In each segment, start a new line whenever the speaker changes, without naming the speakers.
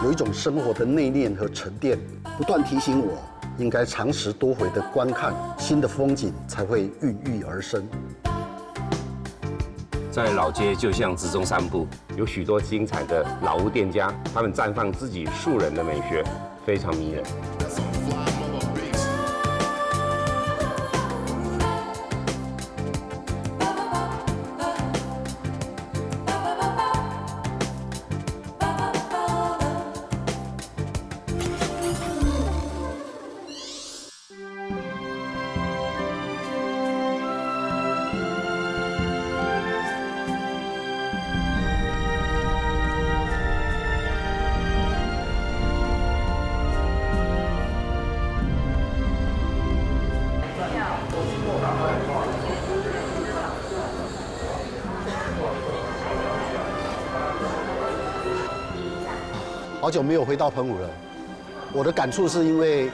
有一种生活的内敛和沉淀，不断提醒我应该常时多回的观看新的风景，才会孕育而生。
在老街就像直中散步，有许多精彩的老屋店家，他们绽放自己素人的美学，非常迷人。
好久没有回到澎湖了，我的感触是因为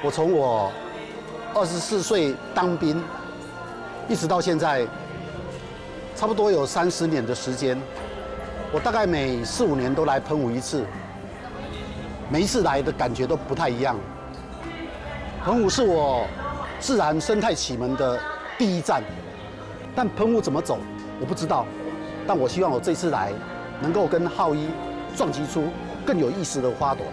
我从我24岁当兵，一直到现在，差不多有30年的时间。我大概每4、5年都来澎湖一次，每一次来的感觉都不太一样。澎湖是我自然生态启蒙的第一站，但澎湖怎么走我不知道，但我希望我这次来能够跟浩一撞击出更有意思的花朵。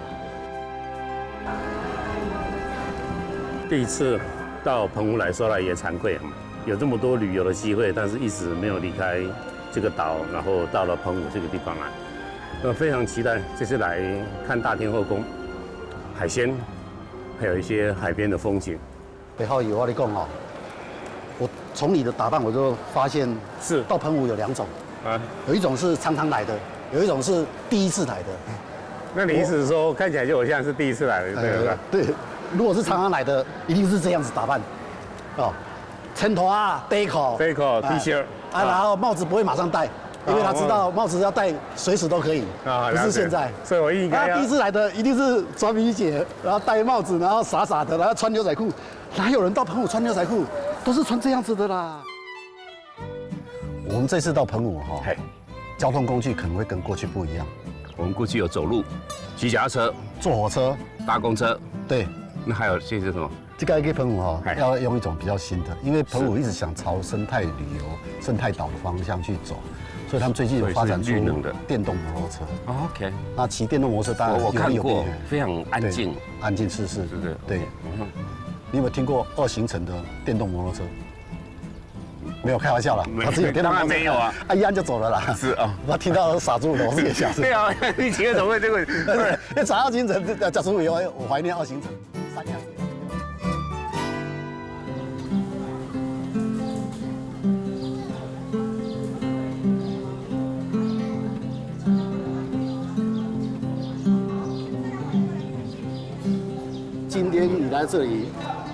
第一次到澎湖来，说来也惭愧，有这么多旅游的机会，但是一直没有离开这个岛，然后到了澎湖这个地方来。非常期待这次来看大天后宫、海鲜，还有一些海边的风景。
浩一，我跟你讲哦，我从你的打扮我就发现，
是
到澎湖有2种
啊，
有一种是常常来的，有一种是第一次来的。
那你意思是说，看起来就我像是第一次来的，对吧？
对，如果是常常来的，一定是这样子打扮，哦，衬头啊，背口
T 恤
啊，然后帽子不会马上戴，因为他知道帽子要戴随时都可以，不是现在。
所以我应该
第一次来的一定是穿皮鞋，然后戴帽子，然后傻傻的，然后穿牛仔裤，哪有人到澎湖穿牛仔裤？都是穿这样子的啦。我们这次到澎湖哈，交通工具可能会跟过去不一样。
我们过去有走路、骑脚踏车、
坐火车、
搭公车，
对。
那还有这些什么？
这个澎湖哈，要用一种比较新的，因为澎湖一直想朝生态旅游、生态岛的方向去走，所以他们最近有发展出电动摩托车。
OK，
那骑电动摩托车当然
我看过，非常安静，
安静是，对。你有没有听过2行程的电动摩托车？没有，开玩笑了，他只有电动摩托车。当然
没有啊，
一按就走了啦。
是啊，
我听到傻住了，我也想。
对啊，你骑个怎么会这个？
那2行程，假如我怀念2行程，3样。今天你来这里，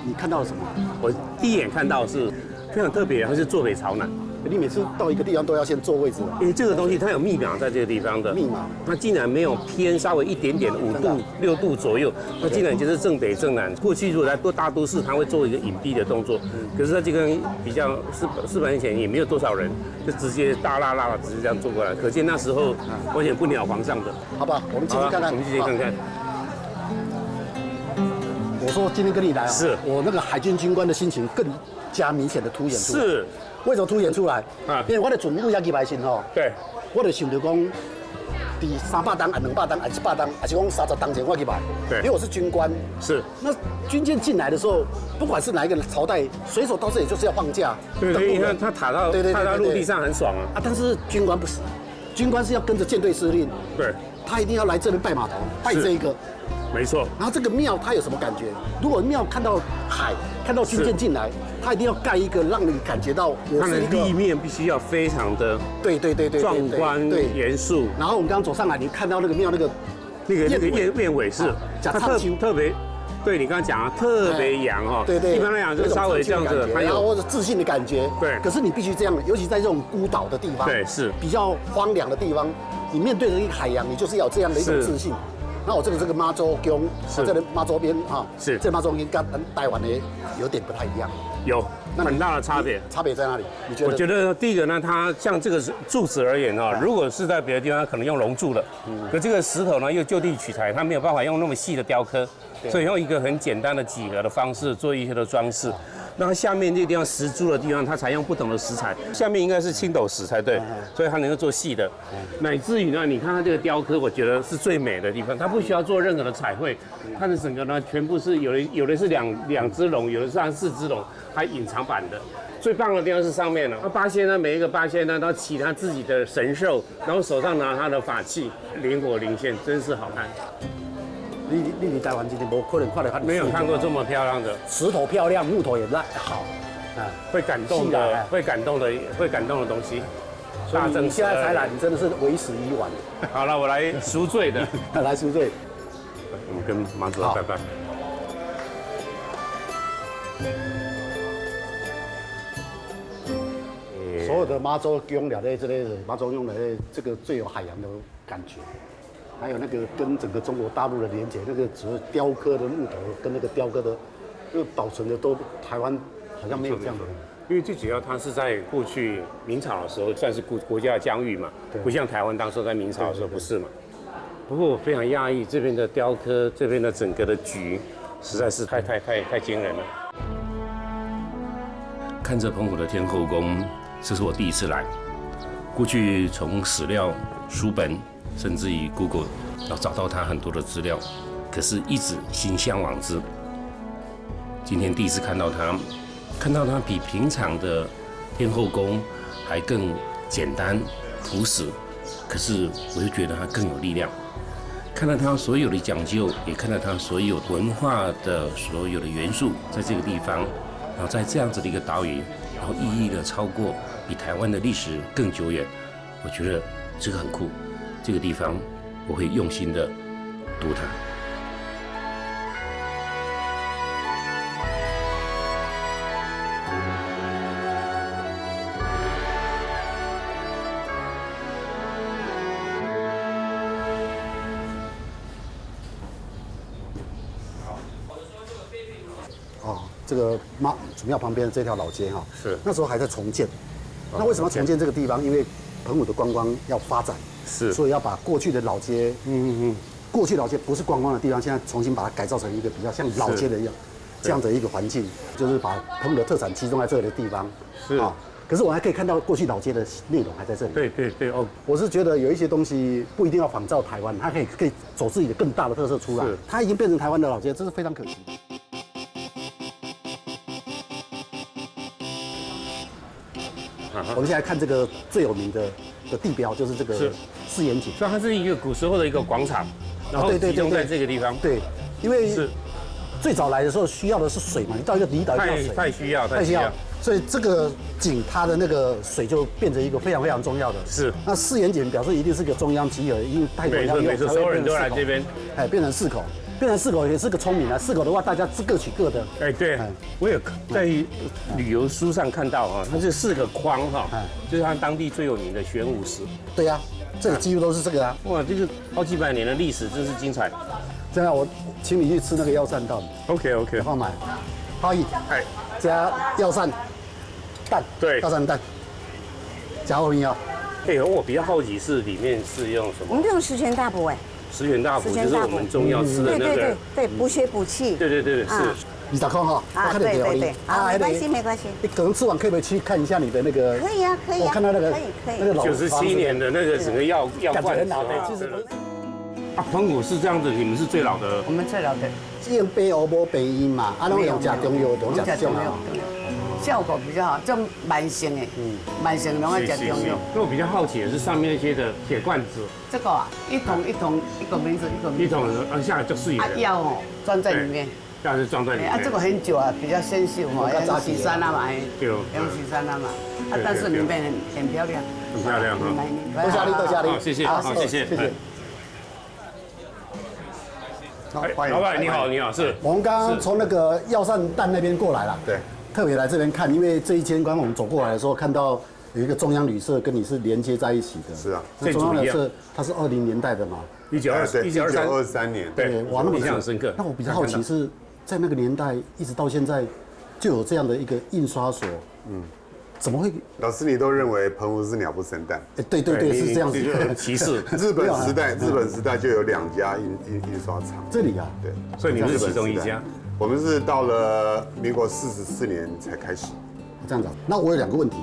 你看到了什么？
我第一眼看到是非常特别，它是坐北朝南。
你每次到一个地方都要先坐位置。
因为这个东西它有密码在这个地方的。
密码。
它竟然没有偏稍微一点点5度、6度左右，它竟然就是正北正南。过去如果在大都市，它会做一个隐蔽的动作，可是它这个比较400年前也没有多少人，就直接大辣辣的直接这样做过来，可见那时候完全不鸟皇上的。
好吧，我们进去看看。
我们进去看看。
我说今天跟你来啊，
是
我那个海军军官的心情更加明显的凸显出来。
是，
为什么凸显出来？
啊，
因为我的准备要几百斤吼。
对。
我就想着讲，第300档、200档、100档，还是讲30档前我去买。
对。
因为我是军官。
是。
那军舰进来的时候，不管是哪一个朝代，水手到这里就是要放假。
对，因为他踏到陆地上很爽啊。
啊，但是军官不是，军官是要跟着舰队司令。
对。
他一定要来这边拜码头，拜这一个。
没错，
然后这个庙它有什么感觉？如果庙看到海，看到军舰进来，它一定要盖一个让你感觉到
它的立面必须要非常的
对
壮观严肃。
然后我们刚刚走上来，你看到那个庙那个
燕尾是它特别，对你刚刚讲啊，特别扬哈。
对，
一般来讲就稍微这样子，
它有或者自信的感觉。
对，
可是你必须这样，尤其在这种孤岛的地方，
对，是
比较荒凉的地方，你面对着一个海洋，你就是要有这样的一种自信。那我这个妈祖宫，这个妈祖边哈，
是
这妈祖边跟台湾的有点不太一样。
有，很大的差别。
差别在哪里？你觉得？
我觉得第一个呢，它像这个柱子而言啊，如果是在别的地方，可能用龙柱的，可这个石头呢又就地取材，它没有办法用那么细的雕刻，所以用一个很简单的几何的方式做一些的装饰。那它下面这个地方石柱的地方，它采用不同的石材，下面应该是青斗石才对，所以它能够做细的，乃至于呢，你看它这个雕刻，我觉得是最美的地方，它不需要做任何的彩绘，它的整个呢全部是有的是两只龙，有的是4只龙，还隐藏版的。最棒的地方是上面了，那八仙呢，每一个八仙呢，都骑他自己的神兽，然后手上拿他的法器，灵火灵现，真是好看。
你台湾今天没可能看到
没有看过这么漂亮的，
石头漂亮，木头也好，
会感动的，会感动的东西。
大正你现在才来，你真的是为时已晚。
好了，我来赎罪的，
来赎罪。
我们跟妈祖拜拜。
所有的妈祖用了的这类妈祖用的这个最有海洋的感觉，还有那个跟整个中国大陆的连接，那个只是雕刻的木头跟那个雕刻的，那个保存的都台湾好像没有这样的。
因为最主要它是在过去明朝的时候算是国家的疆域嘛，不像台湾当时在明朝的时候不是嘛。不过我非常讶异这边的雕刻，这边的整个的局，实在是太惊人了。看着澎湖的天后宫，这是我第一次来。过去从史料、书本，甚至于 Google 要找到它很多的资料，可是一直心向往之。今天第一次看到它比平常的天后宫还更简单朴实，可是我又觉得它更有力量。看到它所有的讲究，也看到它所有文化的所有的元素在这个地方。然后在这样子的一个岛屿，然后意义的超过比台湾的历史更久远，我觉得这个很酷。这个地方我会用心的读它。
这个祖庙旁边的这条老街哈，
是
那时候还在重建。那为什么要重建这个地方？因为澎湖的观光要发展，
是，
所以要把过去的老街，过去老街不是观光的地方，现在重新把它改造成一个比较像老街的一样，这样的一个环境，就是把澎湖的特产集中在这里的地方。
是啊，
可是我还可以看到过去老街的内容还在这里。
对哦，
我是觉得有一些东西不一定要仿照台湾，它可以走自己的更大的特色出来。它已经变成台湾的老街，这是非常可惜。我们现在看这个最有名的地标，就是这个四眼井。
所以它是一个古时候的一个广场，然后集中在这个地方。
对，因为最早来的时候需要的是水嘛，你到一个离岛需要水，
太需要，
所以这个井它的那个水就变成一个非常非常重要的。
是。
那四眼井表示一定是个中央集合，因为太多人要用，
所有人都来这边，
变成4口。变成4口也是个聪明啊，4口的话大家各取各的。
对，我有在旅游书上看到啊，它是4个框哈，就是它当地最有名的玄武石。
对呀，这里几乎都是这个啊。
哇，这个好几百年的历史，真是精彩。
这样我请你去吃那个药膳蛋。
OK，
好买，花艺，加药膳蛋，
对，
药膳蛋，加后面啊。
我比较好奇是里面是用什么？
我们用十全大补
十全大补就是我们中药吃的那个，
对，补血补气。
对，是。
20块哈，
啊，对，好，没关系。
你可能吃完可不可以去看一下你的那个？
可以啊。
我看到那个，
可以。
那个老
97年的那个整个药罐子
其实
澎湖是这样子，你们是最老的。
我们最老的。
用白欧无白音嘛，拢用加中药，用加中药。
效果比较好，这种慢性的，慢性拢要吃中药。
那我比较好奇的是上面那些的铁罐子，
这个啊，一桶一个名字
一桶下来就是有。
药哦，装在里面。
药是装在里面。
这个很久啊，比较生锈嘛，要洗酸啊嘛，用洗酸啊嘛。但是里面很漂亮。
很漂亮哈。
多谢你。
谢谢。好，谢谢。老板你好，是。
我们刚刚从那个药膳蛋那边过来了。对。特别来这边看，因为这一间刚刚我们走过来的时候，看到有一个中央旅社跟你是连接在一起的。
是啊，
那中央旅社它是20年代的嘛
，1923年。
对，
哇，那么
印象很深刻。
那我比较好奇是在那个年代一直到现在，就有这样的一个印刷所，怎么会？
老师，你都认为澎湖是鸟不生蛋？
对，是这样子。
歧视。
日本时代就有2家印刷厂。
这里啊，
对，
所以你们是其中一家。
我们是到了民国44年才开始。
这样子。那我有2个问题，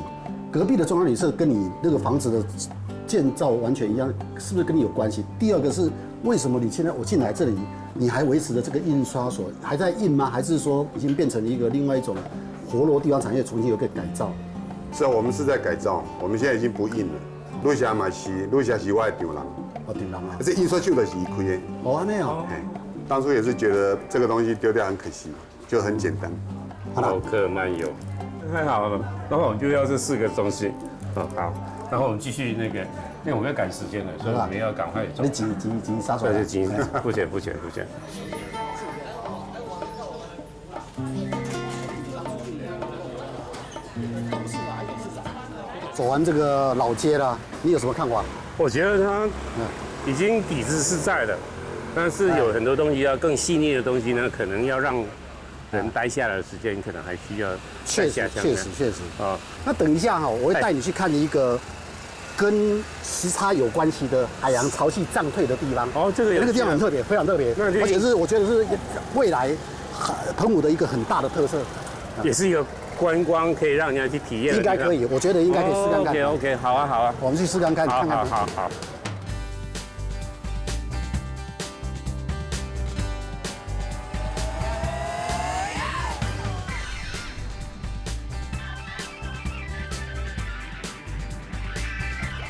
隔壁的中央旅社跟你那个房子的建造完全一样，是不是跟你有关系？第2个是为什么你现在我进来这里，你还维持着这个印刷所还在印吗？还是说已经变成一个另外一种活络地方产业，重新有个改造？
是啊，我们是在改造，我们现在已经不印了。陆霞嘛是我的场人，
顶廊啊。
这印刷厂就是伊开的。
哦，安尼哦。
当初也是觉得这个东西丢掉很可惜，就很简单。
好客漫游，太好了。然后我们就要这4个东西，好。然后我们继续那个，因为我们要赶时间了，所以我们要赶快走。
你急杀出来。
对，急，不钱。
走完这个老街了，你有什么看法？
我觉得它已经底子是在的，但是有很多东西要更细腻的东西呢，可能要让人待下来的时间，可能还需要
确实啊。那等一下哈，我会带你去看一个跟时差有关系的海洋潮汐涨退的地方。
哦，这个
那个地方很特别，非常特别，而且是我觉得是未来澎湖的一个很大的特色，
也是一个观光可以让人家去体验。
应该可以，我觉得应该可以试看看。
OK， 好啊，
我们去试看看。
好。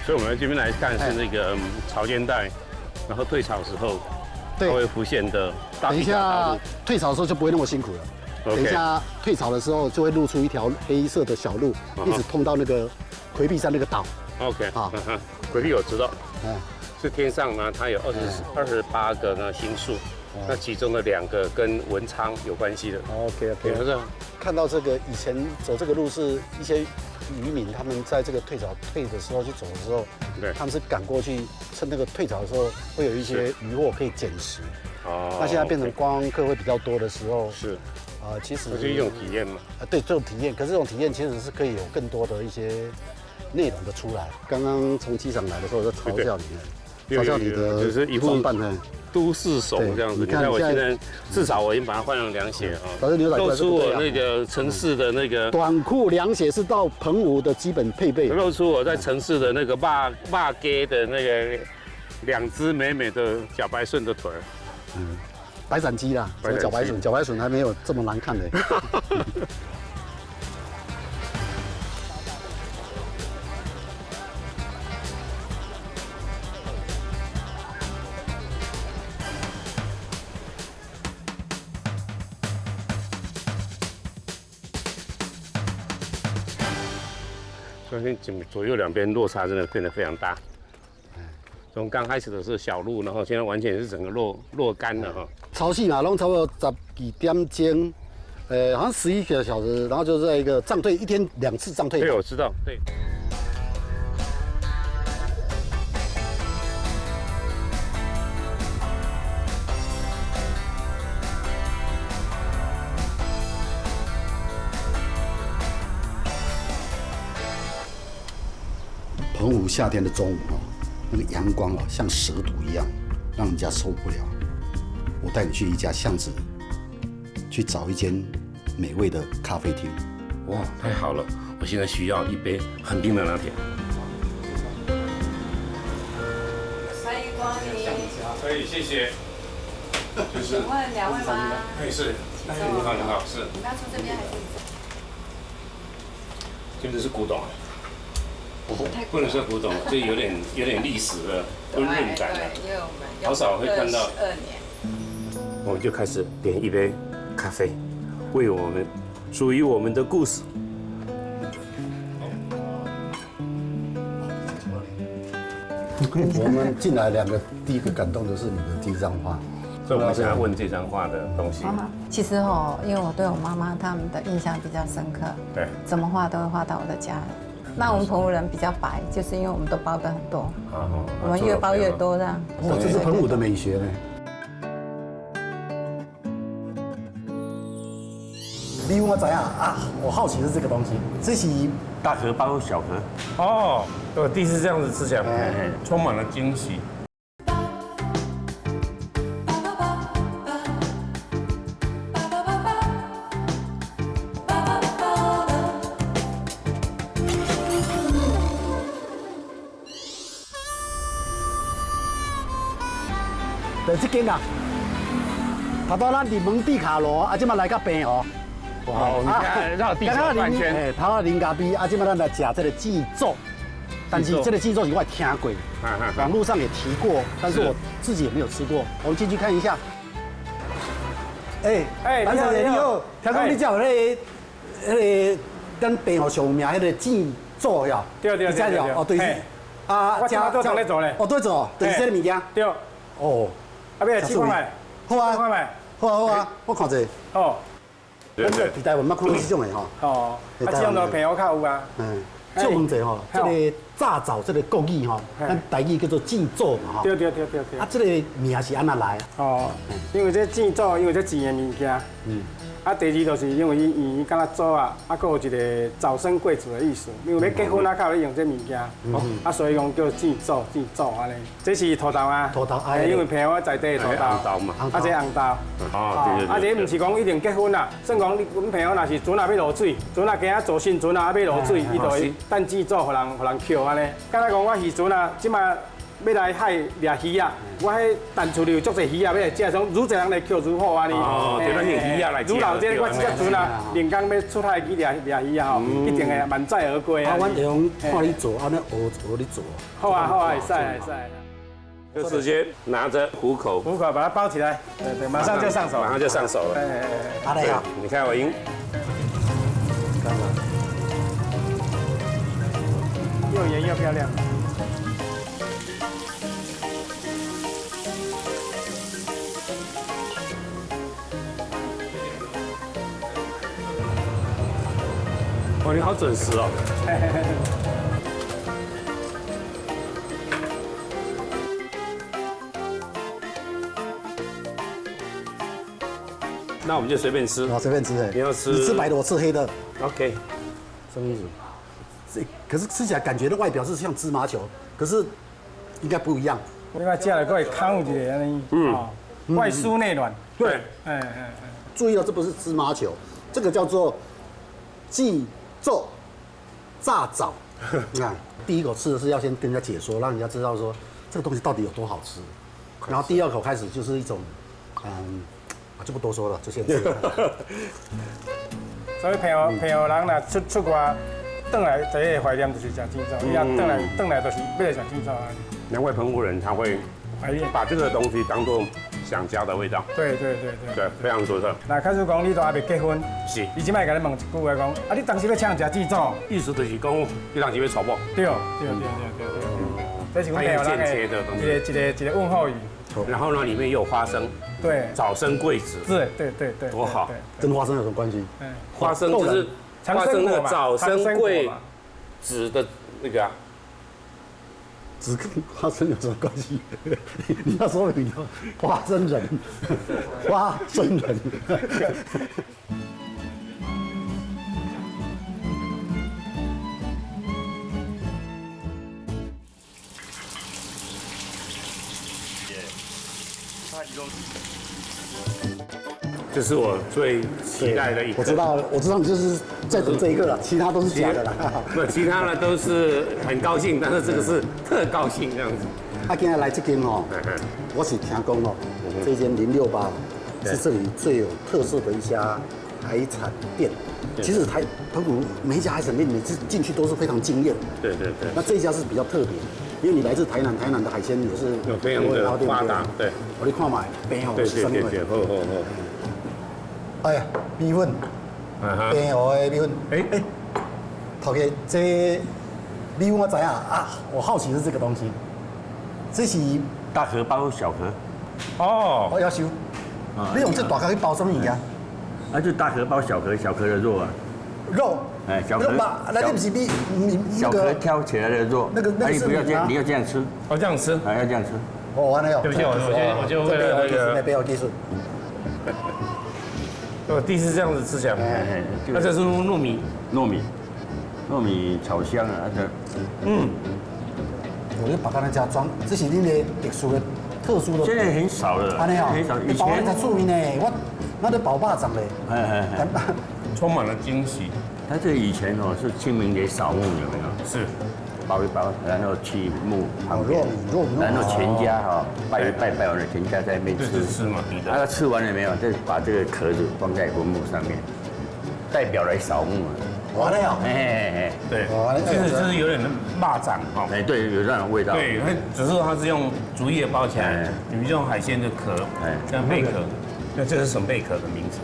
所以我们这边来看是那个潮间带，然后退潮时候它会浮现的。
等一下退潮的时候就不会那么辛苦了。等一下退潮的时候就会露出一条黑色的小路，一直通到那个魁壁山那个岛。
OK， 好，魁壁我知道，是天上呢，它有28个呢星宿，那其中的2个跟文昌有关系的。
OK， 看到这个以前走这个路是一些渔民，他们在这个退的时候去走的时候，他们是赶过去，趁那个退潮的时候会有一些渔获可以捡食。那现在变成观光客会比较多的时候，
是。
其实
就是一种体验嘛。
对，这种体验，可是这种体验其实是可以有更多的一些内容的出来。刚刚从机场来的时候，就嘲笑你，嘲笑你的
就是一副都市手这样子。你看我现在至少我已经把它换成凉鞋啊，露出我那个城市的那个
短裤、凉鞋是到澎湖的基本配备，
露出我在城市的那个霸街的那个2只美美的茭白笋的腿儿。
白斩鸡啦，茭白笋还没有这么难看的。
所以左右2边落差真的变得非常大。从刚开始的是小路，然后现在完全是整个落干了哈。
潮汐嘛，拢差不多12点钟，好像11个小时，然后就在一个涨退，一天2次涨退。
对，我知道，对。
澎湖夏天的中午啊，那个阳光啊，像蛇毒一样，让人家受不了。我带你去一家巷子，去找一间美味的咖啡厅。
哇，太好了！我现在需要一杯很冰的拿铁。
欢迎光临。
可以，谢谢。
请问2位吗？
可以是。你好，是。
你刚从这边还是？
真的是古董。不能说古董，就有点历史的温润感了。
因为我们
好少会看到。
12年。
我们就开始点一杯咖啡，为我们属于我们的故事。
我们进来2个，第一个感动的是你的第一张画，
所以我们想要问这张画的东西。
其实因为我对我妈妈他们的印象比较深刻，
对，
怎么画都会画到我的家人。那我们澎湖人比较白，就是因为我们都包的很多，我们越包越多这样。
哇，这是澎湖的美学呢。米粉我知影啊，我好奇的是这个东西，这是
大荷包小盒。
哦，我第一次这样子吃起来，充满了惊喜。
对，这间啊，头到咱伫蒙地卡罗，啊，即马来到平湖。
哦，你看绕地球转圈，
哎，头到林咖啡，啊，即马咱来吃这个祭灶，但是这个祭灶是我也听过，网络上也提过，但是我自己也没有吃过。我们进去看一下。哎，蓝小姐你好，听讲你叫迄个咱平湖上有名迄个祭灶呀？
对，
哦对。啊，
我今仔都在咧做咧。
哦，对做，就是这个物件。
对。
哦。
啊，要来试看卖。
好啊。
看卖。
好啊，我看者。
好。
我伫台湾捌看过这种的吼。
哦。啊，这种都朋友较有啊。
嗯。这问题吼，这个炸枣这个国语吼，咱台语叫做祭灶嘛吼。
对。
啊，这个名是安怎来啊？
哦，因为这祭灶，因为这钱的物件。啊，第二就是因为伊敢若灶啊，啊，佫有一个早生贵子的意思，因为要结婚啊，较有咧用这物件，啊，所以讲叫祭灶安尼。这是土豆啊，因为平湖在地的土豆嘛，啊，这红豆，
哦，
啊，这毋是讲一定结婚啦，算讲阮平湖若是船啊要落水，船啊今仔做新船啊要落水，伊就会等祭灶，互人捡安尼。敢若讲我渔船啊，即马要来海掠鱼啊，我迄弹出去有足侪鱼啊，要来食，种愈侪人来捡愈好安尼。
哦，对，咱用鱼啊来
愈老这我即只船啊，连工要出海去掠鱼啊吼，一定会满载而归啊。
阮会用看你做，安尼学你做。
好啊，会使。
就直接拿着虎口
把它包起来，对，马上就上手，
马上就上手了。
好嘞，好，
你看我赢。
又圆又漂亮。
哇，你好准时哦！那我们就随便吃。
我随便吃。
你要吃？
你吃白的，我吃黑的。
OK。
什么意思？可是吃起来感觉的外表是像芝麻球，可是应该不一样。
你看吃了可以康一点安尼，外酥内软。
对。
注意哦，这不是芝麻球，这个叫做祭灶炸枣。你看，第一口吃的是要先跟人家解说，让人家知道说这个东西到底有多好吃。然后第二口开始就是一种，就不多说了，就先吃。
所以朋友人若出国，转来第一个怀念就是食祭灶，伊也转来就是要来食祭灶啊。
难怪澎湖人他会把这个东西当做想家的味道。
对，
非常独特。
那假如讲你都还未结婚，
是，
伊即摆甲你问一句话讲，啊，你当时要请人食祭灶，
意思就是讲你当时要娶某。
对，这是阮朋友人的一个问候语。
然后呢，里面又有花生，
对，
早生贵子，
对，
多好。
跟花生有什么关系？
花生就是花生那个早生贵子的那个。
只跟花生有什么关系？你要说明花生人，花生人。
这是我最期待的一个。
我知道你就是在等这一个了，其他都是假的啦。
不，其他的都是很高兴，但是这个是特高兴这样子。
今天来这间哦，我是听讲哦，这间068是这里最有特色的一家海产店。其实澎湖每一家海产店每次进去都是非常惊艳。对。那这一家是比较特别，因为你来自台南，台南的海鲜也是
非常的发达。对，
我你看嘛，平湖是什么？
好。
哎呀，米粉，平湖的米粉。头家，这米粉我知影啊，我好奇的是这个东西，这是
大荷包小盒。
哦，
我要收。你用这大盒去包什么物件？
就大荷包小盒，小盒的肉啊。
肉。
小盒。
那不是你
小盒挑起来的肉。那个是不要这样，你要这样吃。
这样吃。
要这样吃。
完了哟。
对不起，我就为了那个。
背后技术。
我第一次这样子吃起来，那这是糯米，
糯米炒香啊，
我就把它那家装，这是你的特殊的、
现在很少了，
安尼哦，
很少。以
宝宝
前
才出名呢，那得宝霸掌嘞。
充满了惊喜。
他这以前哦是清明节扫墓有没有？
是，
包一包，然后去墓旁边，然后全家哈拜完了，全家在那边吃
嘛。
他吃完了没有？再把这个壳子放在坟墓上面，代表来扫墓啊。
完了哦，
对，就是有点蚂蚱哈。
哎，对，有那种味道。
对，它只是它是用竹叶包起来，你们用海鲜的壳，像贝壳，那这是什么贝壳的名字？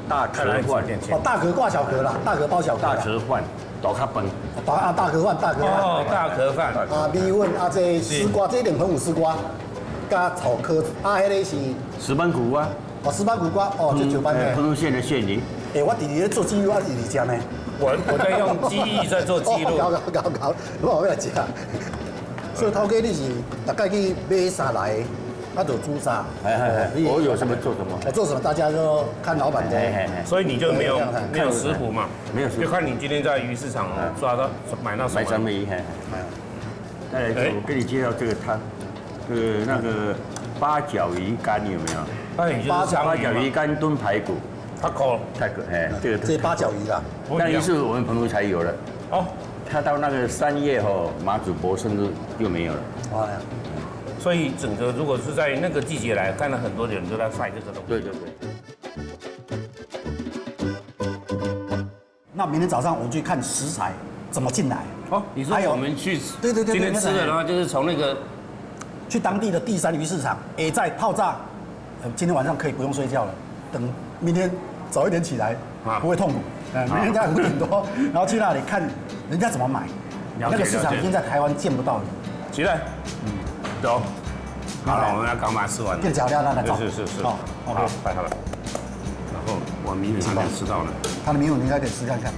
大壳饭，
哦，大壳挂小壳啦，大壳包小壳。
大壳饭，大壳饭。
大壳饭。
哦，大壳饭。
米粉这丝瓜，这一点澎湖丝瓜，加炒壳，迄个是
石斑苦瓜。
哦，石斑苦瓜，哦，这九斑的。
澎湖县的县梨。
我弟弟在做鸡肉，我弟弟吃呢。
我在用记忆在做记录。
搞，我要吃。所以头家你是大概去买啥来？他做猪杀。
我有什么做什么。
我做什么，大家就看老板的。
所以你就没有食谱嘛？
没有食谱，
就看你今天在鱼市场抓到买到什么。
买什么鱼？再来，我跟你介绍这个汤，那个八角鱼干有没有？八角鱼干炖排骨。
太酷，
这
八角鱼啦，
但鱼是我们澎湖才有的。哦，它到那个3月后，马祖博甚至就没有了。
所以整个如果是在那个季节来，看到很多人都在晒这个东西。
对。
那明天早上我们去看食材怎么进来。
哦，你说我们去？
对，
今天吃的话，就是从那个
去当地的第3鱼市场，也在泡炸。今天晚上可以不用睡觉了，等明天早一点起来，不会痛苦。明天在5点多，然后去那里看人家怎么买。那个市场已经在台湾见不到了。
起来，走。好了，我们要刚把它吃完。
变脚料那走。
是。好，摆好了。然后我明天才吃到呢。
它的米粉你应该可以试看看。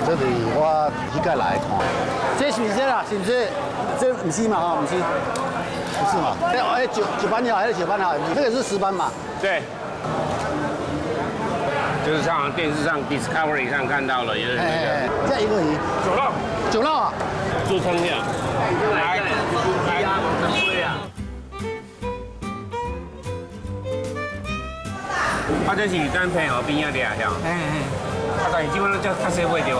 这里我一概来看，这是不是啦？是不是？这不是嘛？不是嘛？九班好还是9班好？这个是10班嘛？
对，就是像电视上 Discovery 上看到了，也是那个。
这一个鱼，9肉啊，
做成这样，来，啊，这是干配合边仔俩晓。啊，但是这款叫较小尾对无？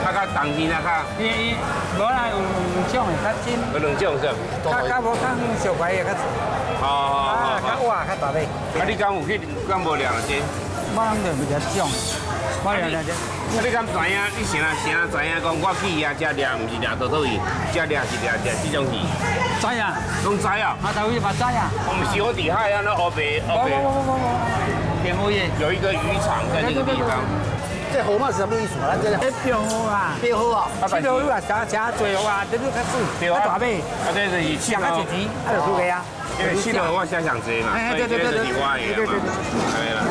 较重边啊，
无啦，有2种的，较真。
有2种是。
较无小块的，较。较活较大尾。
啊，你敢有去敢无量这？
我人就比较种，我量这。
你敢知影？你成知影讲我去遐只掠，毋是掠土鱼，只掠是掠这种鱼。
知啊？
拢知啊？
啊，头一把知啊。
我们是我底海啊，那黑白。
天后爷
有一个渔场在那个地方。
这河马是什么意思啊？咱这
标好啊，
标好啊，
标好啊，加最好啊，这就较水，较大尾，
啊，这是以
上较一级，啊，就出个啊。
因为去了我想想这嘛，所以这是你挖鱼嘛，对了。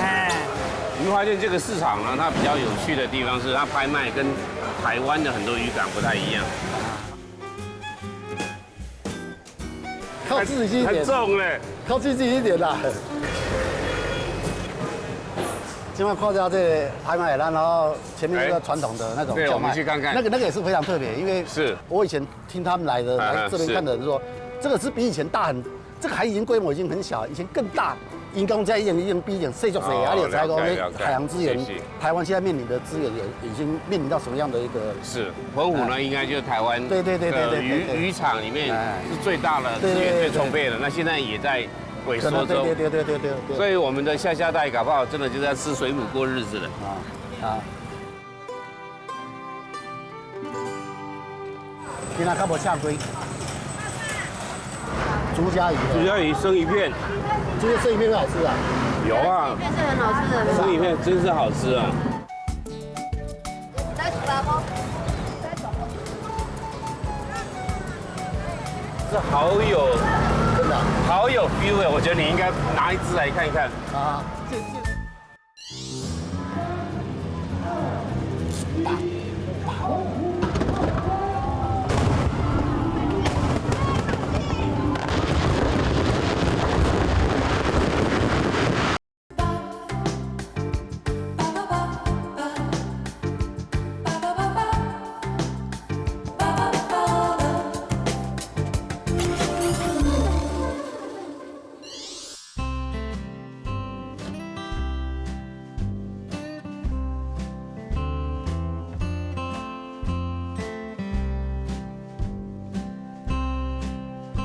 你会发现这个市场呢，它比较有趣的地方是它拍卖跟台湾的很多渔港不太一样。
靠自己一点，
很重嘞，
靠自己一点啦。今晚看到这拍卖栏，然后前面一个传统的那种
对，我们去看看。
那个也是非常特别，因为
是
我以前听他们来这边看的人说，这个是比以前大很，这个海已经规模已经很小，以前更大。因公在一点比以前细足些，而且才讲海洋资源，台湾现在面临的资源也已经面临到什么样的一个？
是澎湖呢，应该就是台湾
对
渔场里面是最大的资源最充沛的，那现在也在萎缩中。对。所以我们的下代搞不好真的就在吃水母过日子了。
今天较无下龟，竹夹鱼。
竹夹鱼生鱼片，
这个生鱼片很好吃啊。
有啊，
面是很好吃的。
生鱼片真是好吃啊。
来煮吧，不？
这好有，真的好有 feel 哎！我觉得你应该拿一只来看一看啊。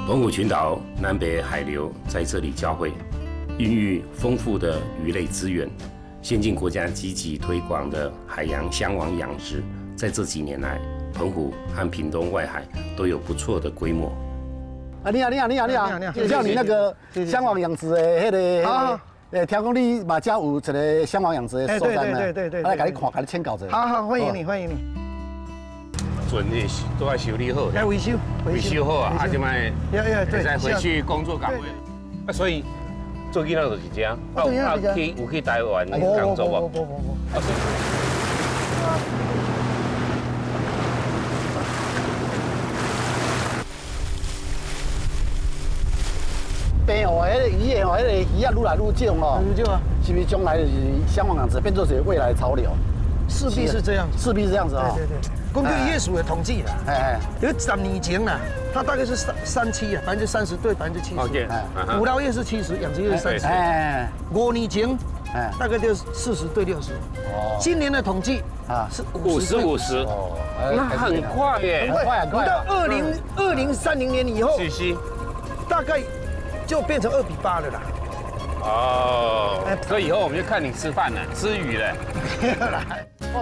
澎湖群岛南北海流在这里交汇，孕育丰富的鱼类资源。先进国家积极推广的海洋箱网养殖，在这几年来，澎湖和屏东外海都有不错的规模。
你好，像你那个箱网养殖的那个，听讲你马家有一个箱网养殖的所在呢，对，来给你看，给你签稿子。
好，欢迎你。
准的都要修理好，
要维修
好啊，就卖再回去工作岗位。啊，所以做囡仔就是这样，有去台湾工作无？
变哦，迄个鱼的哦，迄个鱼啊，愈来愈少哦。
愈少啊，
是不是将来就是箱网养殖变作是未来潮流？
势必是这样，
势必是这样子啊。
对。根据业署的统计啦，有10年前啦，它大概是37啊，30%对70%。捕捞业是70%，养殖业是30%。5年前，大概就是40对60。今年的统计是
50，那很快耶，
很快。
到2030年以后，大概就变成2比8了啦。
所以以后我们就看你吃饭了，吃鱼了。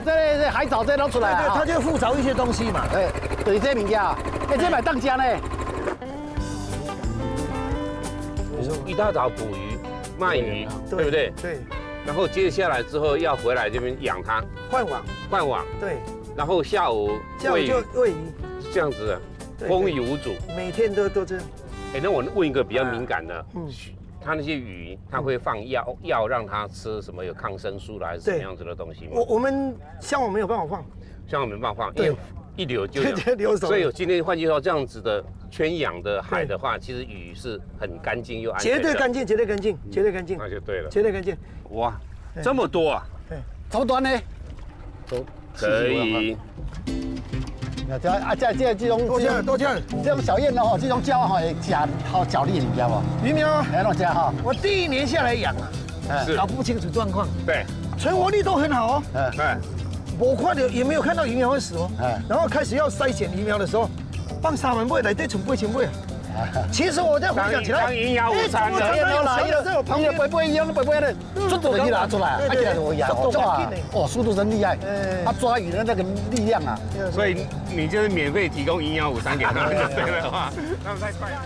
这海藻这都出来
对，它就附着一些东西嘛。
对，这物件，这买当家呢。
一大早捕鱼、卖鱼，对不对？
对。
然后接下来之后要回来这边养它，
换网。对。
然后下午
就喂鱼，
这样子，风雨无阻。
每天都这样。
那我问一个比较敏感的，它那些鱼，它会放药让它吃什么有抗生素的还是什么样子的东西吗？
我们像我没有办法放，
像我没办法放，因为一流就
流走。
所以今天换句话说，这样子的圈养的海的话，其实鱼是很干净又安全的。
绝对干净。
那就对了。
绝对干净。
哇，这么多啊！
对，
怎么端呢？
可以。
这种
多这
种小燕哦，这种鸟哈会吃好脚力，你知道不？
鱼苗
那种吃哈。
我第1年下来养啊，搞不清楚状况。
对，
存活率都很好哦。我看到也没有看到鱼苗会死哦。然后开始要筛选鱼苗的时候，放沙门贝来对准8千贝。其实我在回想起来，
当营养午餐的，
旁边贝一样的贝的，速度就拿出来，而且我养速度真厉害，他抓鱼的那个力量啊。
所以你就是免费提供营养午餐给他们，对的话，他们太快了。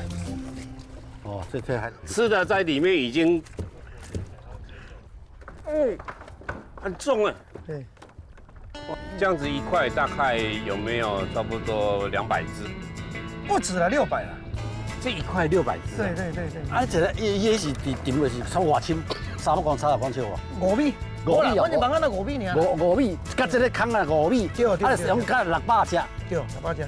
这还
吃的在里面已经，很重了。
对，
这样子一块大概有没有差不多200只？
不止了，600了。
这一块600只。
对。
这个也是定位是超外深，30公尺少无？5米。
我你忙那5米呢
？5米，甲这个坑啊5米，是用甲600只。
对，600只。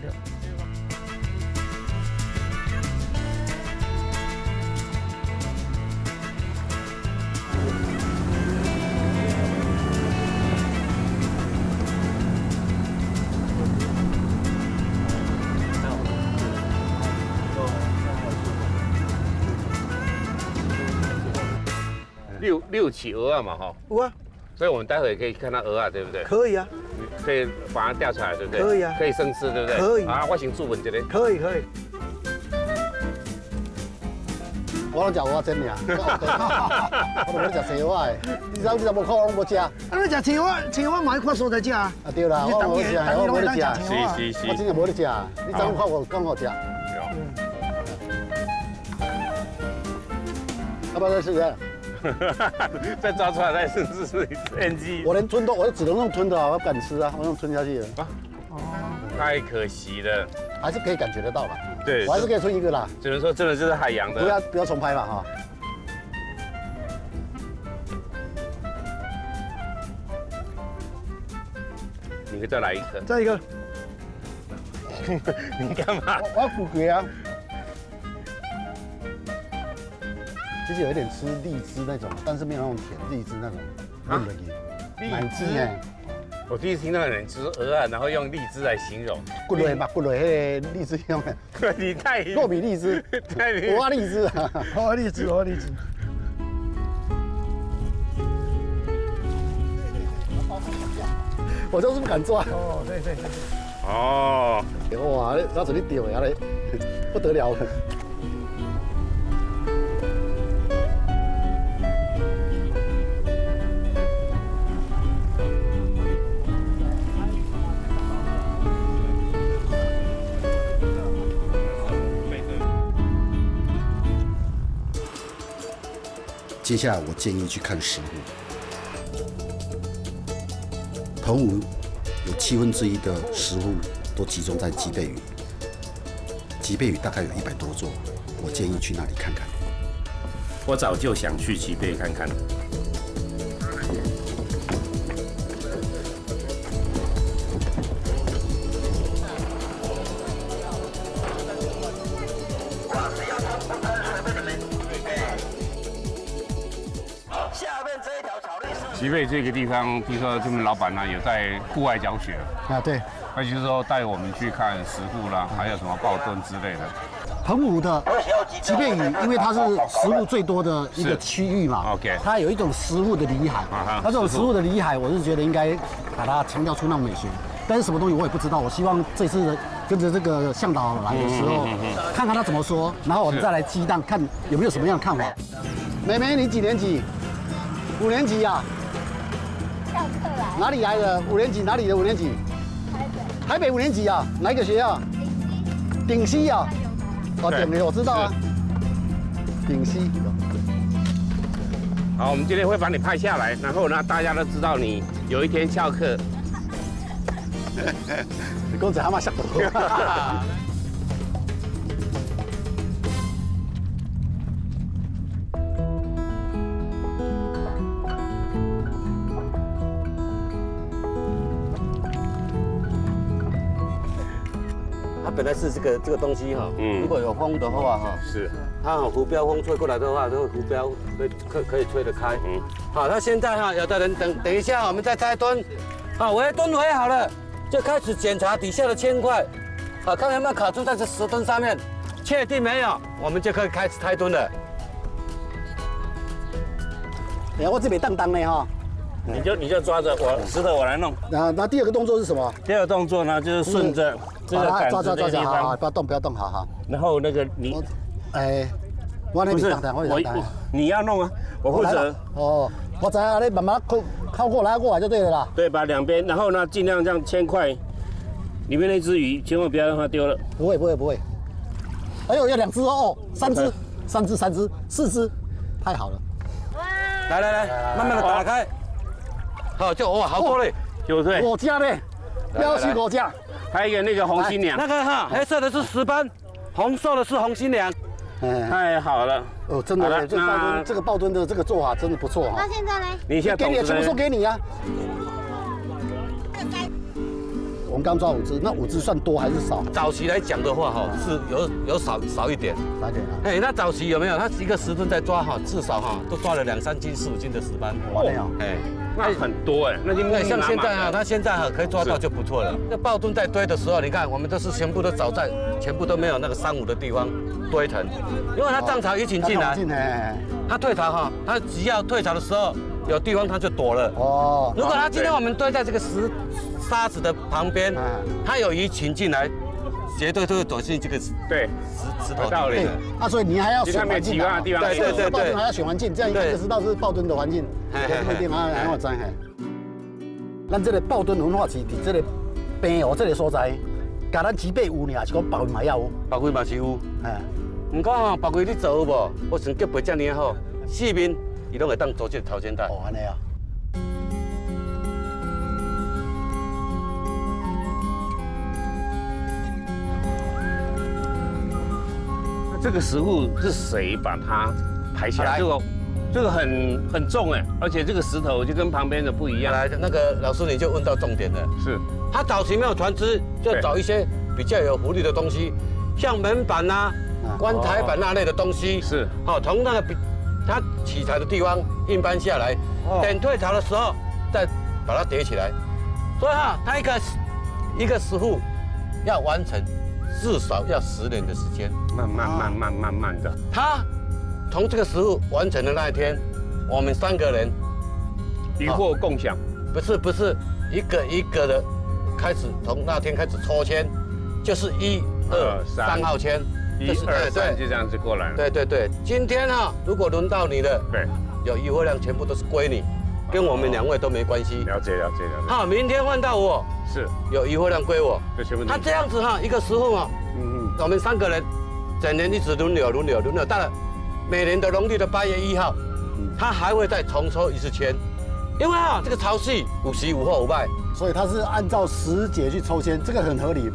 6起鹅啊嘛哈，
有啊，
所以我们待会也可以看到鹅啊，对不对？
可以啊，
可以把它钓出来，对不对？
可以啊，
可以生吃，对不对？
可以
啊，我先注文这里。
可以。
我拢食蚵仔煎尔，我都冇食青蛙的，你知无可能冇食。啊，
你食青蛙买看所在食啊？
啊对啦，我冇食，我冇得食。
是。
我真正冇得食，你怎看我讲好食？要不要再试一下？
再抓出来再试 NG。
我连吞都，我只能用吞的啊，我不敢吃啊，我用吞下去了。
太可惜了，
还是可以感觉得到吧？
对，
我还是可以吞一个啦。
只能说真的就是海洋的。
不要重拍嘛哈。
你可以再来一颗。
再一个。
你干嘛？
我要补血啊。其实有一点吃荔枝那种，但是没有那种甜荔枝那种嫩的
荔
枝哎。
我第一次听到有人吃鹅啊，然后用荔枝来形容。
骨类吧，骨类迄个荔枝用的。
你太
糯米荔枝，花荔枝啊，花荔枝，花荔枝。我就是不敢抓。哦，对。
哦。
哇，那是你钓的，嘞，不得了了。接下来我建议去看石户。澎湖有1/7的石户都集中在吉贝屿，吉贝屿大概有100多座，我建议去那里看看。
我早就想去吉贝看看。
吉贝这个地方，听说他们老板呢有在户外教学
啊，对，
那就是说带我们去看石户啦，还有什么抱墩之类的。
澎湖的吉贝屿，因为它是食物最多的一个区域嘛
，OK，
它有一种食物的里海，它这种食物的里海，我是觉得应该把它强调出那种美学。但是什么东西我也不知道，我希望这次跟着这个向导来的时候，看看他怎么说，然后我们再来激荡，看有没有什么样的看法。妹妹，你几年级？5年级呀？
上课来。
哪里来的？5年级？哪里的5年级？台北5年级啊？哪一个学校？顶溪啊？哦，顶溪我知道啊。顶溪。
好，我们今天会把你拍下来，然后呢，大家都知道你有一天翘课。
你公子蛤蟆吓到。它本来是这个东西哈，如果有风的话哈，
是
它浮标风吹过来的话，这个浮标可以吹得开。好，那现在哈，有的人等一下，我们再拆墩。好，我的墩围好了，就开始检查底下的铅块，好，看有没有卡住在这石墩上面，确定没有，我们就可以开始拆墩了。哎，我这边当的哈。
你就抓着我石头，我来弄。
那第二个动作是什么？
第二个动作呢，就是顺着这个杆子这个地方，
不要动，好。
然后那个你，
我那边
你要弄啊，我负责。
哦，我知啊，你慢慢靠过来就对了啦。
对，把两边，然后呢，尽量这样铅块里面那只鱼，千万不要让它丢了。
不会。哎呦，要2只哦，3只，3只，4只，太好了。来，慢慢的打开。好，哇，好多嘞，
对不对？
我家嘞，标起我家。
还有一个那个红新娘，
那个哈，黑色的是石斑，红色的是红新娘。
太好了。
哦，真的，这个抱墩的这个做法真的不错哈。
那现在呢？
你现在
给你，全部说给你啊。我们刚抓5只，那5只算多还是少？
早期来讲的话，哈是有少一点，
少一点啊。
哎，那早期有没有？他一个石墩在抓哈，至少哈都抓了2、3斤、4、5斤的石斑。
没有，
哎，
那很多哎，那就
像现在哈，他现在哈可以抓到就不错了。那抱墩在堆的时候，你看我们都是全部都找在，全部都没有那个3、5的地方堆成，因为它涨潮一起进来，它退潮哈，它只要退潮的时候有地方它就躲了。哦，如果它今天我们堆在这个沙子的旁边，它有鱼群进来，绝对都会躲进这个石头里面。
啊，所以你还要选环境啊，
对，
抱墩还要选环境，这样应该就知道是抱墩的环境。不一定啊，让我知嘿。咱这个抱墩文化是伫这个平湖这个所在，甲咱吉贝有呢，是讲别位嘛也有。
别位嘛是有，哎，唔过吼，别位你做有无？我算结袂遮尔好，4面伊拢会当做这个朝鲜带。
哦，安尼啊。
那这个石户是谁把它抬起来？这个很重哎，而且这个石头就跟旁边的不一样。
来，那个老师你就问到重点了。
是，
他早期没有船只，就找一些比较有浮力的东西，像门板啊、棺材板那类的东西。
是，
好，从那个它起台的地方硬搬下来，等退潮的时候再把它叠起来。所以哈，它一个石户要完成至少要10年的时间，
慢慢的。
他从这个石户完成的那一天，我们3个人
渔获共享，
不是一个一个的开始，从那天开始抽签，就是1、2、3号签
，1、2、3就这样子过来了。
对，今天哈，如果轮到你了，
对，
有渔获量全部都是归你，跟我们2位都没关系。
了解。
好，明天换到我，
是
有渔获量归我。
就全部。
他这样子哈，一个石户哈，我们3个人整年一直轮流，到了每年的农历的8月1号，他还会再重抽一次签，因为啊，这个潮汐5时5后5败，
所以他是按照时节去抽签，这个很合理。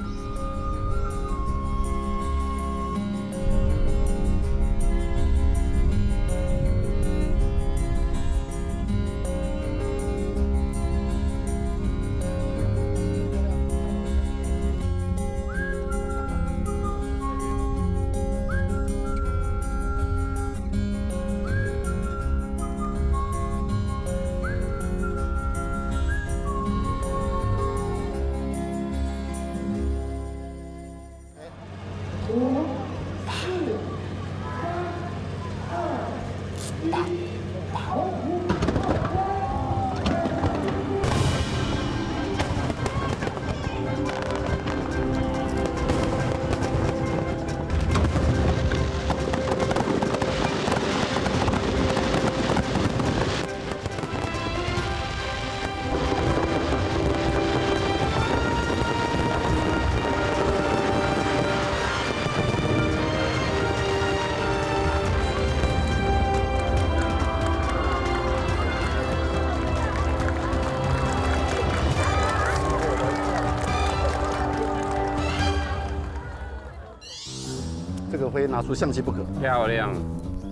这个非拿出相机不可。
漂亮。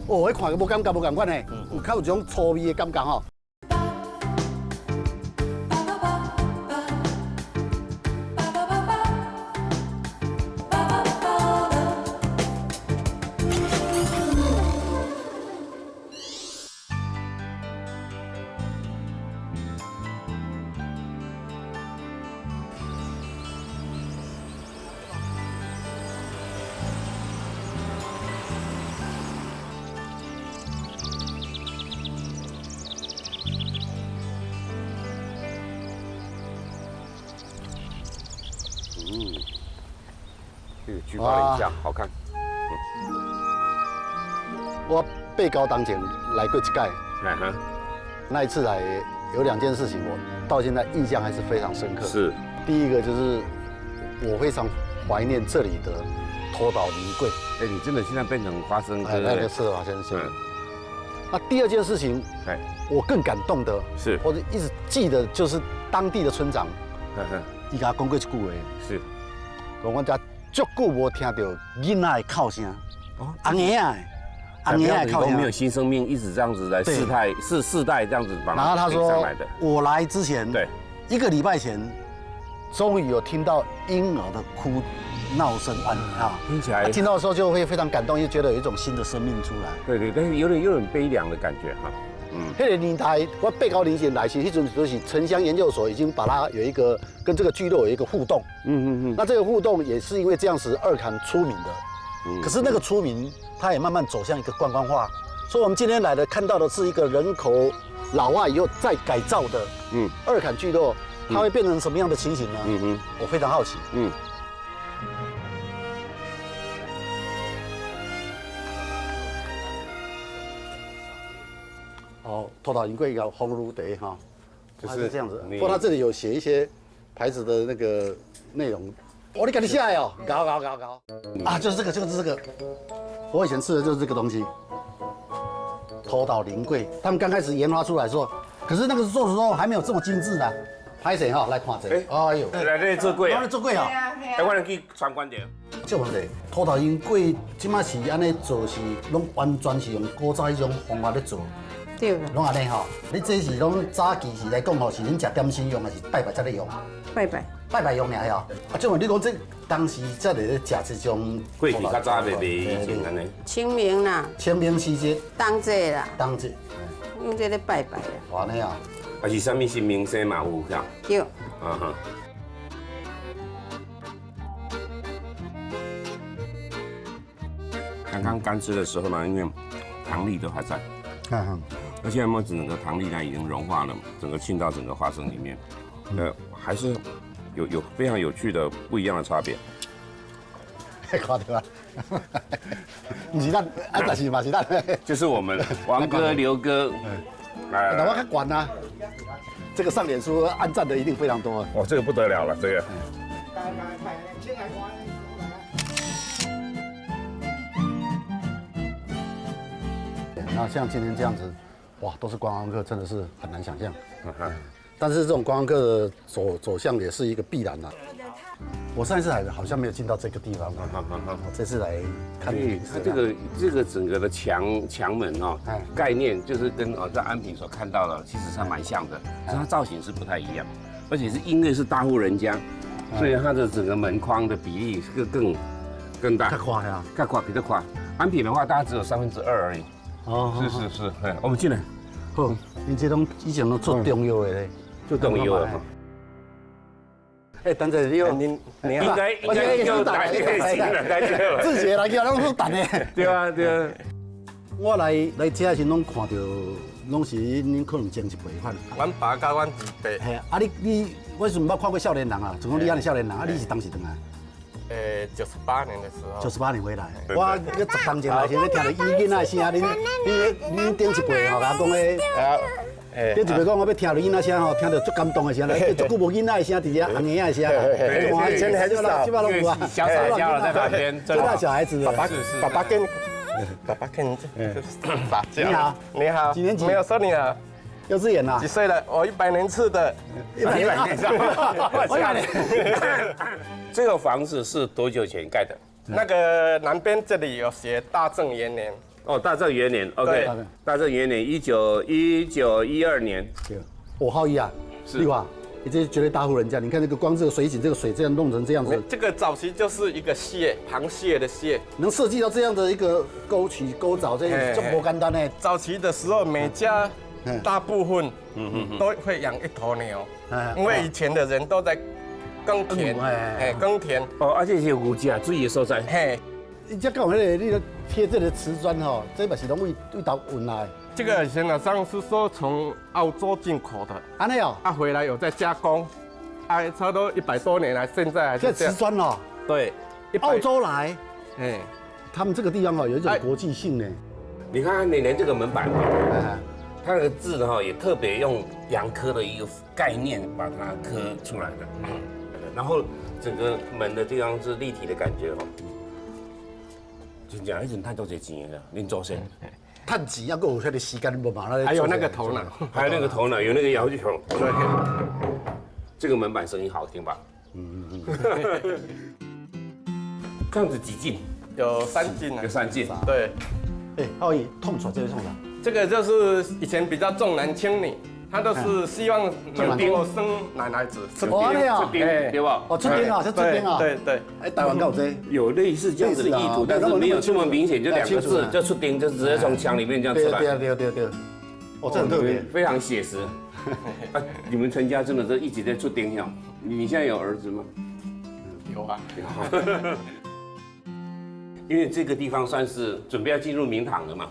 哦，我看个无感觉，无感觉呢，有较有种粗味的感觉吼。
这个举报了一下，好看。
我被告当前来过一届，那一次来有2件事情，我到现在印象还是非常深刻。
是，
第一个就是我非常怀念这里的头岛林柜。
哎，你真的现在变成花生哥
那个是花生哥。那第2件事情，我更感动的
是，
或者一直记得就是当地的村长，伊甲讲过一句话，
是，
讲我家足久无听到囡仔的哭声，阿爷啊，阿爷的哭声，
没有新生命，一直这样子来世代这样子把它
然后他说
上来的。
我来之前，
对
，1个礼拜前，终于有听到婴儿的哭闹声啊，
听起来
听到的时候就会非常感动，又觉得有一种新的生命出来。
对，但是有点悲凉的感觉哈。
那个年代，我被告林前来时，那阵就是城乡研究所已经把它有一个跟这个聚落有一个互动。那这个互动也是因为这样使二坎出名的。可是那个出名，它也慢慢走向一个观光化。所以我们今天来的看到的是一个人口老化以后再改造的二坎聚落，它会变成什么样的情形呢？我非常好奇。哦，头岛银柜叫红炉茶哈，就是这样子。不过它这里有写一些牌子的那个内容。哦，你赶紧下来哦，搞啊，就是这个，我以前吃的就是这个东西。头岛临柜，他们刚开始研发出来的时候，可是那个做的时候还没有这么精致的。拍谁哈？来看这个。哎呦，
来这做柜啊！
做柜啊！
哎，我来去参观点。
这问题，土豆因粿即马是安尼做，是拢完全是用古早迄种方法咧做。
对。
拢安尼吼，你这是拢早期是来讲吼，是恁食点心用，还是拜拜才咧用？拜拜用尔吼。啊，这问你讲这当时才来咧食这种
粿是较早袂以前安尼。
清明啦，
清明时节，
当这啦，
当这，
用这咧拜拜啦。
安尼啊。
还是啥物新明星嘛有ค่ะ？
有。
啊哈。刚刚干吃的时候呢，因为糖粒都还在，那现在么整个糖粒呢已经融化了，整个浸到整个花生里面，还是有非常有趣的不一样的差别。
看到啊，不是咱，但是嘛是咱，
就是我们王哥、刘哥。
那我较管啊，这个上脸书按赞的一定非常多。
哦，这个不得了了，这个。
那像今天这样子，哇，都是观光客，真的是很难想象。但是这种观光客的走向也是一个必然啦。我上一次好像没有进到这个地方，这次来看。
它这个整个的墙门哦，概念就是跟在安平所看到的其实是蛮像的，可是它造型是不太一样，而且是因为是大户人家，所以它的整个门框的比例是更大。
太宽呀，
太宽，比较宽。安平的话，大概只有2/3而已。哦，是，我们进来。
好，你这种以前都做中药的嘞，
做中药的。
哎，等阵你好，
应该叫打那个行了，该叫。
自己来叫，拢好等的。
对啊。
我来这时拢看到，拢是恁可能前一辈款。
阮爸甲阮弟辈。
系啊，你我是毋捌看过少年人啊，就讲你安尼少年人啊，你是当时等啊
？98年的时候。
98年回来，我个10年前来时，咧听到伊囡仔声，恁顶一辈吼，甲讲咧。顶一辈讲，我要听到囡仔声吼，听到足感动的声，来足久无囡仔的声，直接红爷的声。
以前还是少，
基本上有啊，小傻笑在旁边，
最大小孩子。
爸爸跟
你好，
你好，
几年级？
没有说你好。
幼稚园啦。
几岁了？我100年次的。
100年次。这个房子是多久前盖的？
那个南边这里有写大正元年。
哦，大正元年 ，OK， 大正元年1912年。
对，我浩一啊，丽华，你这是绝对大户人家。你看这个光这个水井，这个水这样弄成这样子。
这个早期就是一个蟹，螃蟹的蟹，
能设计到这样的一个沟渠沟沼，这样就不简单呢。
早期的时候，每家大部分都会养一头牛，因为以前的人都在耕田，耕田。
哦，而且是有价水的所在。嘿。
你这讲迄个，你个贴这个瓷砖吼，这嘛是拢为岛运来。
这个以前好像是说从澳洲进口的，
安尼哦，
回来有在加工，差不多100多年来，现在还是这
瓷砖哦，
对，
澳洲来，他们这个地方哦有一种国际性呢。
你看，连这个门板，它那个字哈也特别用杨刻的一个概念把它刻出来的，然后整个门的地方是立体的感觉哦。真正迄阵太多侪钱了，恁祖先。
趁钱还够有迄个时间无嘛？
还有那个头脑，
还有那个头脑，有那个摇球。对，这个门板声音好听吧？这样子几进？
有3进啊。
有3进。
对。
浩义，痛楚这是痛楚。
这个就是以前比较重男轻女。他都是希望能够生男孩子，
出丁，对吧？
哦，出丁啊，是出丁啊。
对。
哎，台湾有这
有类似这样子的意图，但是没有这么明显，就2个字就出丁，就直接从墙里面这样出来。
对。哦，这很特别，
非常写实。你们陈家真的是一直在出丁呀？你现在有儿子吗？
有啊。
因为这个地方算是准备要进入明堂了嘛，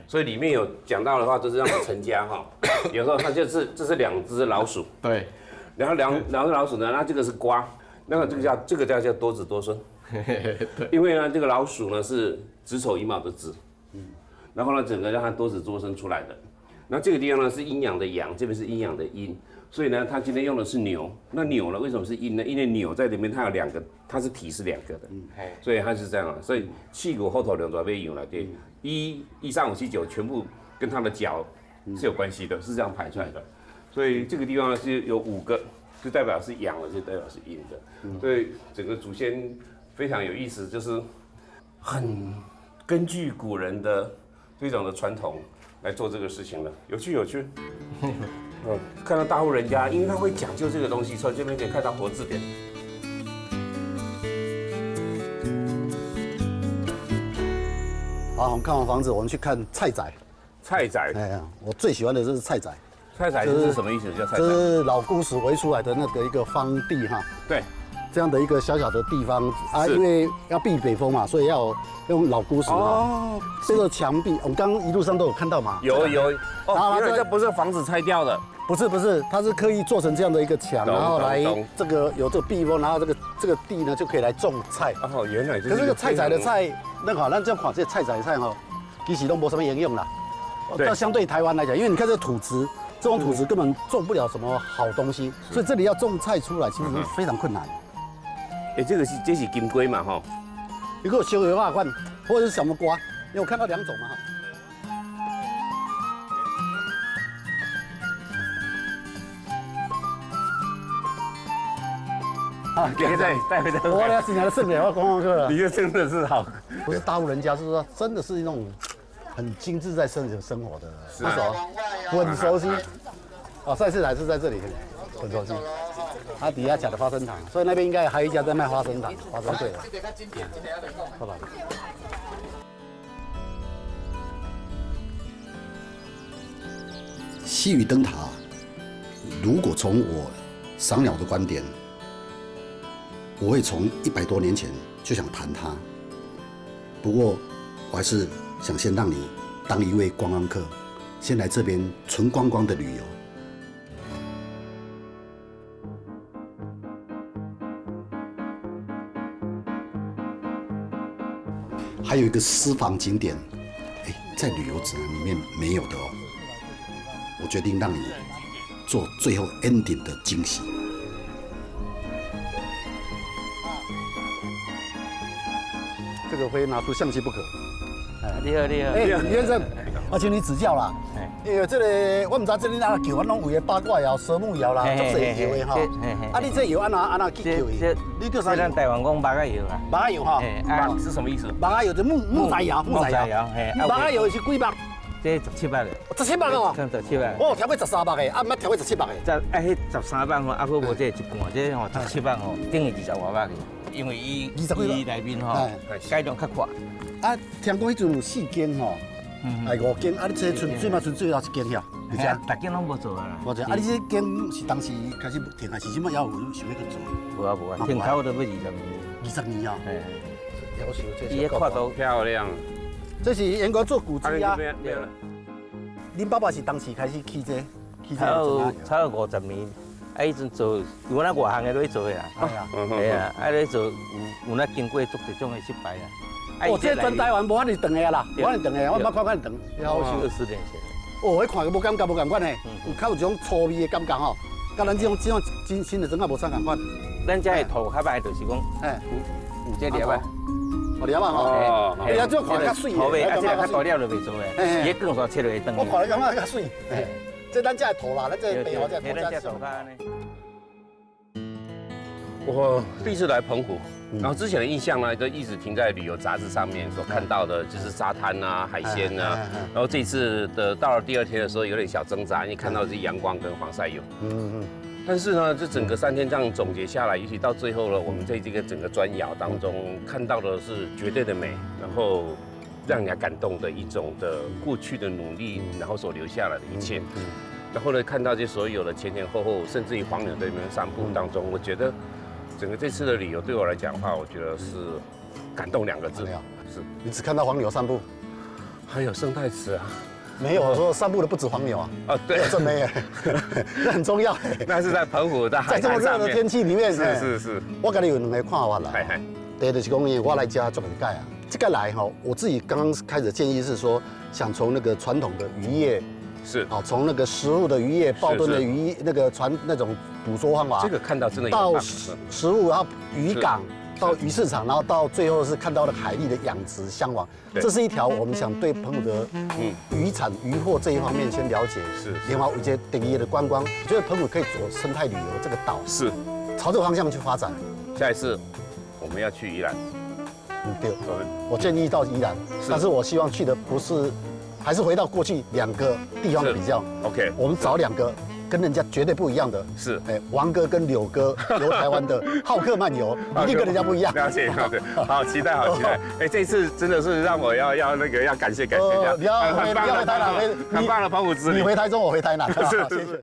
所以里面有讲到的话，都是让陈家哈，有时候它这是2只老鼠，
对，
然后2只老鼠呢，那这个是瓜，那个这个叫多子多孙，因为呢这个老鼠呢是子丑寅卯的子，然后呢整个让它多子多孙出来的，然后这个地方呢是阴阳的阳，这边是阴阳的阴。所以呢，他今天用的是牛。那牛呢，为什么是阴呢？因为牛在里面，它有2个，它是体是2个的，所以它是这样啊。所以气骨后头2条被用了，对，1、2、3、5、7、9全部跟它的脚是有关系的，是这样排出来的。所以这个地方呢是有5个，就代表是阳的，就代表是阴的。所以整个祖先非常有意思，就是很根据古人的这种的传统来做这个事情的，有趣有趣。看到大户人家，因为他会讲究这个东西，所以这边可以看到活字典。
好，我们看完房子，我们去看菜仔。
菜仔，
哎呀，我最喜欢的就是菜仔。
菜仔是什么意思？叫菜仔？
这是老姑石围出来的那个一个方地哈。
对。
这样的一个小小的地方啊，因为要避北风嘛，所以要用老姑石哦。这个墙壁，我们刚刚一路上都有看到嘛。
有。哦，原来这不是房子拆掉的。
不是，它是刻意做成这样的一个墙，然后来这个有这个避风，然后这个地呢就可以来种菜。
哦，原来。可
是这个菜仔的菜，那好，那这样看这菜仔的菜哈，其实都没什么营养啦。对。相对台湾来讲，因为你看这土质，这种土质根本种不了什么好东西，所以这里要种菜出来，其实非常困难。
哎，这是金龟嘛哈？
如果小油饭或者是什么瓜，因为我看到2种嘛哈。
啊，带回来。
我要今年的盛典，我观光客了。
你这真的是好，
不是大户人家，是说真的是那种很精致在生活的，不熟，很熟悉。哦，上次来是在这里，很熟悉。它底下夹的花生糖，所以那边应该还有一家在卖花生糖、花生碎的。好吧。西屿灯塔，如果从我赏鸟的观点，我会从100多年前就想谈它。不过，我还是想先让你当一位观光客，先来这边纯观光的旅游。还有一个私房景点，在旅游指南里面没有的哦。我决定让你做最后 ending 的惊喜。这个非拿出相机不可。
你好。
李先生，我请你指教啦。因为这个我唔知这里哪叫，我拢为八卦窑、蛇木窑啦，足侪窑的哈。啊，你这窑安那去叫伊？你叫啥？
咱台湾讲马仔窑啊。
马仔窑哈。
马是什么意思？
马仔窑就木材窑，马仔窑是几百？
这17百的。
17百哦。
看17百。
我调过13百的，啊，唔要调过17百的。
迄13百吼，啊，佫无这一半，这吼17百吼，等于20外百去。因为伊内面吼改良较快。
啊，听讲迄阵有4间吼，还5间，啊，你这存最最后1间遐，
而且大间拢无做啊。
无做，啊，你这间是当时开始停还是什么要有想要去做？
无啊，停头都要20年。
20年啊？
嘿。
要求这。
伊个看都
漂亮。
这是严格做古迹啊。恁爸爸是当时开始起这？
差有50年。啊，迄阵做，有那外行的在做的啦。系啊，啊咧做有那经过足一种的失败啊。
哦，这全台湾无遐尼长的啦，无遐尼长的，我捌看遐尼长。
要是20年前。
哦，迄看个无感觉无共款的，有较有一种粗味的感觉吼，甲咱这种新的装甲无啥共款。
咱这的土较歹，就是讲，有这粒啊。
哦，粒啊吼。哦。哎呀，这看较水。
土味，啊，这较大粒就袂做的，伊更煞切落会长。
我看感觉较水。这咱家的土啦，咱这背后这土家手。
我第一次来澎湖，然后之前的印象呢，就一直停在旅游杂志上面所看到的，就是沙滩啊、海鲜啊。然后这次到了第2天的时候，有点小挣扎，因为看到的是阳光跟防晒油。但是呢，这整个3天这样总结下来，尤其到最后了，我们在这个整个砖窑当中看到的是绝对的美，然后让人家感动的一种的过去的努力，然后所留下来的一切。然后呢，看到这所有的前前后后，甚至于黄牛在那边散步当中，我觉得整个这次的旅游对我来讲的话，我觉得是感动2个字。是
你只看到黄牛散步，
还有生态池啊？
没有，我说散步的不止黄牛啊。
哦，对，
这没有，那很重要。
那是在澎湖的海滩上面。
在这么热的天气里面，
是。
我跟你有2个看法啦。第一就是讲，因为我来家做解啊，这个来哈，我自己刚刚开始建议是说，想从那个传统的渔业。
是，
好，从那个食物的渔业、抱墩的渔那个船那种捕捉方法，
这个看到真的
到食物，然后渔港，到鱼市场，然后到最后是看到了海蛎的养殖向往。这是一条我们想对澎湖的渔产渔获这一方面先了解，
是
另外一些第二的观光，我觉得澎湖可以走生态旅游这个岛，
是
朝这个方向去发展。
下一次我们要去宜兰，
对，我建议到宜兰，但是我希望去的不是，还是回到过去2个地方比较。
OK，
我们找2个。跟人家绝对不一样的
是，
王哥跟柳哥游台湾的好客漫游，一定跟人家不一样。
了解，好期待，好期待。哎，这一次真的是让我要感谢一下。
你要回台南，
很棒的澎湖之旅。
你回台中，我回台南。是。